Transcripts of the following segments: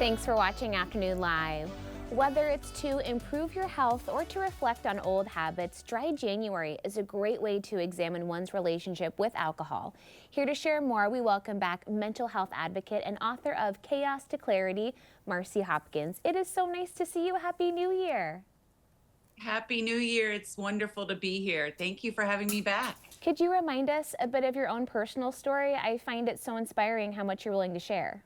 Thanks for watching Afternoon Live. Whether it's to improve your health or to reflect on old habits, Dry January is a great way to examine one's relationship with alcohol. Here to share more, we welcome back mental health advocate and author of Chaos to Clarity, Marci Hopkins. It is so nice to see you. Happy New Year. Happy New Year. It's wonderful to be here. Thank you for having me back. Could you remind us a bit of your own personal story? I find it so inspiring how much you're willing to share.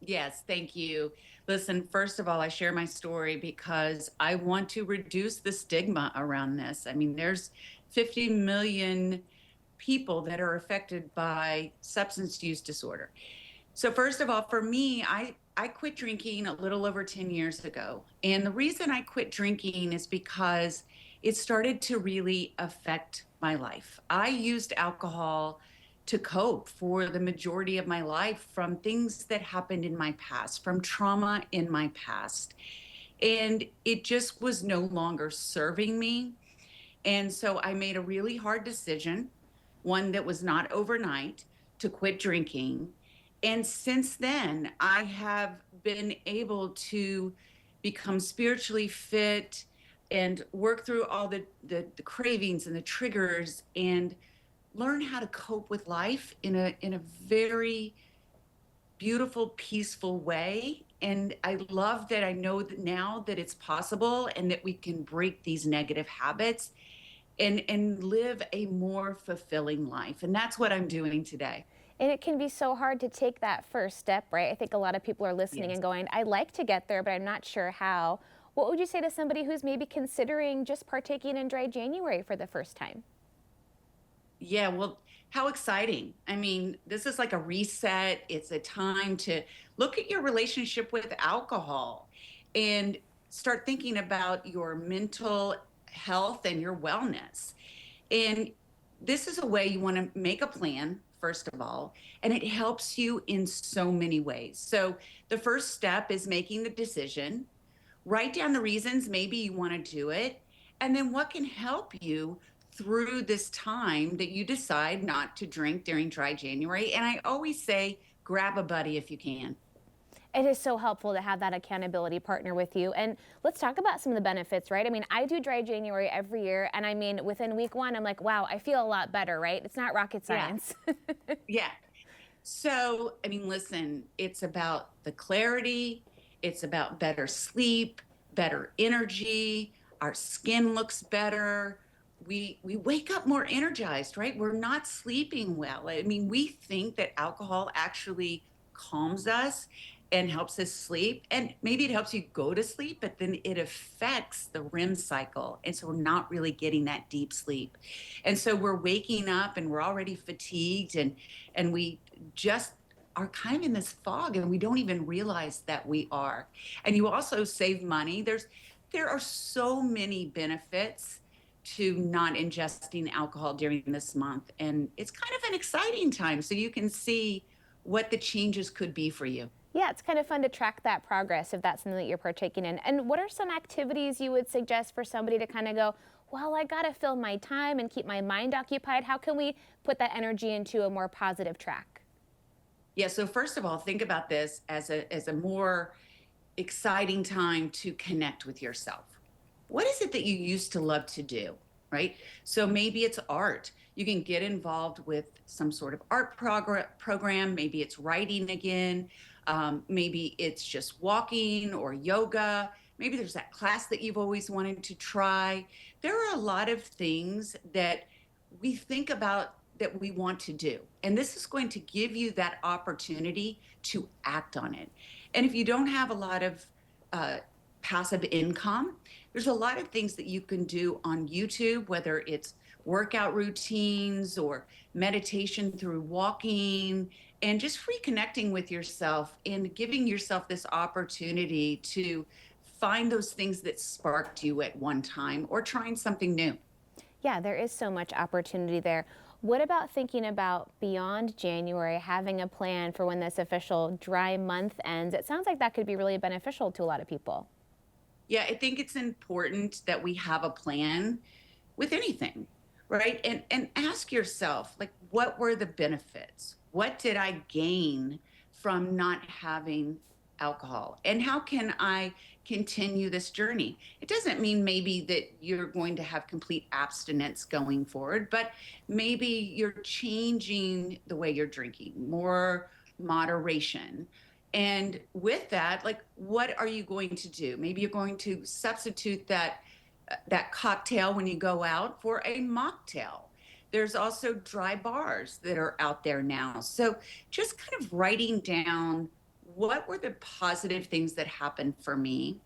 Yes, thank you. Listen, first of all, I share my story because I want to reduce the stigma around this. I mean, there's 50 million people that are affected by substance use disorder. So first of all, for me, I quit drinking a little over 10 years ago. And the reason I quit drinking is because it started to really affect my life. I used alcohol to cope for the majority of my life from things that happened in my past, from trauma in my past. And it just was no longer serving me. And so I made a really hard decision, one that was not overnight, to quit drinking. And since then, I have been able to become spiritually fit and work through all the cravings and the triggers and learn how to cope with life in a very beautiful, peaceful way. And I love that I know that now that it's possible and that we can break these negative habits and live a more fulfilling life. And that's what I'm doing today. And it can be so hard to take that first step, right? I think a lot of people are listening Yes. and going, I'd like to get there, but I'm not sure how. What would you say to somebody who's maybe considering just partaking in Dry January for the first time? Yeah, well, how exciting. I mean, this is like a reset. It's a time to look at your relationship with alcohol and start thinking about your mental health and your wellness. And this is a way you want to make a plan, first of all, and it helps you in so many ways. So the first step is making the decision. Write down the reasons maybe you want to do it, and then what can help you through this time that you decide not to drink during Dry January. And I always say, grab a buddy if you can. It is so helpful to have that accountability partner with you. And let's talk about some of the benefits, right? I mean, I do Dry January every year. And I mean, within week one, I'm like, wow, I feel a lot better, right? It's not rocket Yeah, science. yeah. So, I mean, listen, it's about the clarity, it's about better sleep, better energy, our skin looks better. We wake up more energized, right? We're not sleeping well. I mean, we think that alcohol actually calms us and helps us sleep. And maybe it helps you go to sleep, but then it affects the REM cycle. And so we're not really getting that deep sleep. And so we're waking up and we're already fatigued and we just are kind of in this fog and we don't even realize that we are. And you also save money. There are so many benefits to not ingesting alcohol during this month. And it's kind of an exciting time. So you can see what the changes could be for you. Yeah, it's kind of fun to track that progress if that's something that you're partaking in. And what are some activities you would suggest for somebody to kind of go, well, I got to fill my time and keep my mind occupied? How can we put that energy into a more positive track? Yeah, so first of all, think about this as a more exciting time to connect with yourself. What is it that you used to love to do, right? So maybe it's art. You can get involved with some sort of art program. Maybe it's writing again. Maybe it's just walking or yoga. Maybe there's that class that you've always wanted to try. There are a lot of things that we think about that we want to do. And this is going to give you that opportunity to act on it. And if you don't have a lot of uh, passive income, there's a lot of things that you can do on YouTube, whether it's workout routines or meditation through walking and just reconnecting with yourself and giving yourself this opportunity to find those things that sparked you at one time or trying something new. Yeah, there is so much opportunity there. What about thinking about beyond January, having a plan for when this official dry month ends? It sounds like that could be really beneficial to a lot of people. Yeah, I think it's important that we have a plan with anything, right? And ask yourself, like, what were the benefits? What did I gain from not having alcohol? And how can I continue this journey? It doesn't mean maybe that you're going to have complete abstinence going forward, but maybe you're changing the way you're drinking, more moderation. And with that, like, what are you going to do? Maybe you're going to substitute that cocktail when you go out for a mocktail. There's also dry bars that are out there now. So just kind of writing down what were the positive things that happened for me.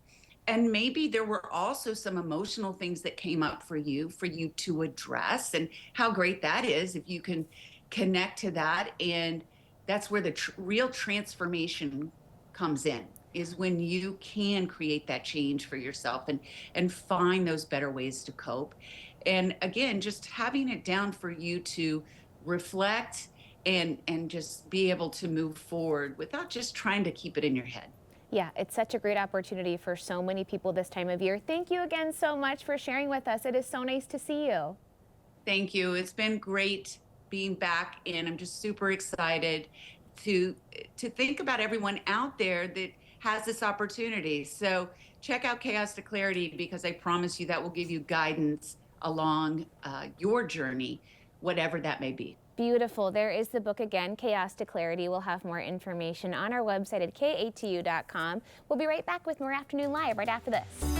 And maybe there were also some emotional things that came up for you to address, and how great that is if you can connect to that. And that's where the real transformation comes in, is when you can create that change for yourself and find those better ways to cope. And again, just having it down for you to reflect and just be able to move forward without just trying to keep it in your head. Yeah, it's such a great opportunity for so many people this time of year. Thank you again so much for sharing with us. It is so nice to see you. Thank you. It's been great being back, and I'm just super excited to think about everyone out there that has this opportunity. So check out Chaos to Clarity, because I promise you that will give you guidance along your journey, whatever that may be. Beautiful. There is the book again, Chaos to Clarity. We'll have more information on our website at katu.com. We'll be right back with more Afternoon Live right after this.